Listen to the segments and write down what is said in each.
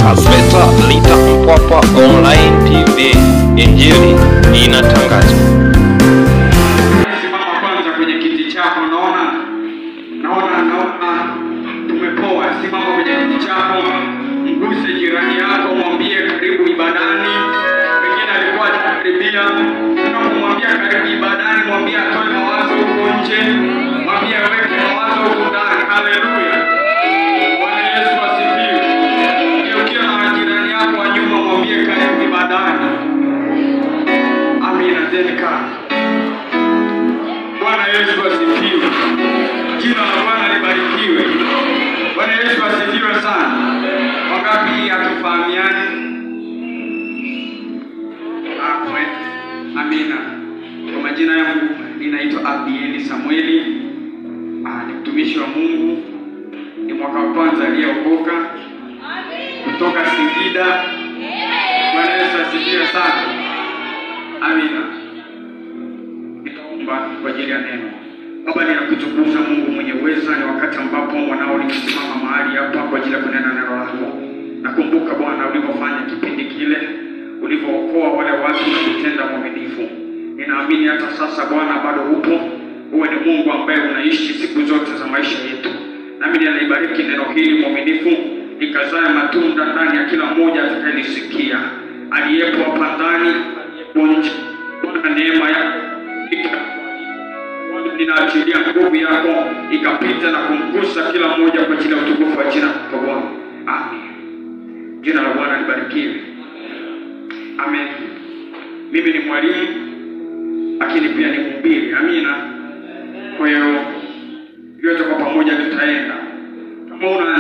Pastor Lita Mpwapwa Online TV, Injili inatangazwa. Simama kwanza kwenye kiti chako, naona tumepoa. Simama kwenye kiti chako, mguse jirani yako, mwambie karibu ibadani. Pengine alikuwa anakaribia, unapomwambia karibu ibadani, mwambie atoe mawazo huko nje, mwambie aweke mawazo huko ndani. Haleluya. Bwana Yesu asifiwe. Geukia na jirani yako wa nyuma, mwambie karibu ibadani. Amina. Zeka. Bwana Yesu asifiwe. Jina la Bwana libarikiwe. Bwana Yesu asifiwe sana. Wangapi hatufahamiani? Amina. Kwa majina yangu ninaitwa Abdieli Samueli. Ni mtumishi wa Mungu. Ni mwaka wa kwanza aliyeokoka kutoka Singida. Bwana Yesu asifiwe sana. Amina. Nitaomba kwa ajili ya neno. Baba, ninakutukuza Mungu mwenye uweza. Ni wakati ambapo mwanao nikisimama mahali hapa kwa ajili ya kunena neno lako. Nakumbuka Bwana ulivyofanya kipindi kile, ulivyookoa wale watu na kutenda uaminifu. Ninaamini hata sasa Bwana bado upo. Wewe ni Mungu ambaye unaishi siku zote za maisha yetu. Nami ninalibariki neno hili mwaminifu, likazae matunda ndani ya kila mmoja atakayelisikia. Aliyepo hapa ndani, nje, Bwana neema yako ninaachilia nguvu yako ikapita na kumgusa kila mmoja kwa ajili ya utukufu wa jina la Bwana. Amen. Jina la Bwana libarikiwe. Amen. Mimi ni mwalimu lakini pia ni mhubiri. Amina. Kwa hiyo yote kwa pamoja tutaenda. Kama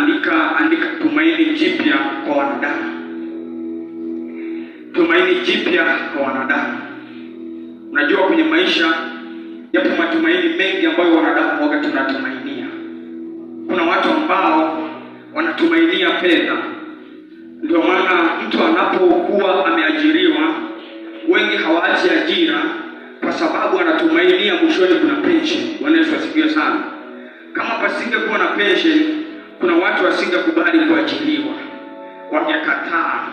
andika tumaini jipya kwa wanadamu. Tumaini jipya kwa wanadamu. Unajua kwenye maisha yapo matumaini mengi ambayo wanadamu waga tunatumainia. Kuna watu ambao wanatumainia fedha. Ndio maana mtu anapokuwa ameajiriwa, wengi hawaachi ajira kwa sababu anatumainia mwishoni kuna pension. Bwana Yesu asifiwe sana. Kama pasingekuwa na pension, kuna watu wasingekubali kuajiriwa. Wangekataa.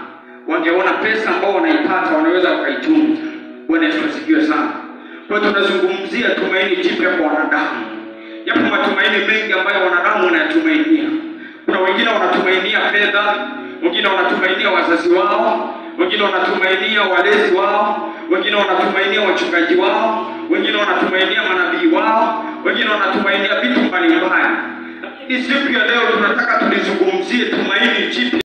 Wangeona pesa ambao wanaipata wanaweza wakaitunza. Bwana Yesu asifiwe sana. Kwa tunazungumzia tumaini jipya kwa wanadamu. Yapo matumaini mengi ambayo wanadamu wanayatumainia. Kuna wengine wanatumainia fedha, wengine wanatumainia wazazi wao, wengine wanatumainia walezi wao, wengine wanatumainia wachungaji wao, wengine wanatumainia manabii wao, wengine wanatumainia vitu mbalimbali. Lakini siku ya leo tunataka tulizungumzie tumaini jipya.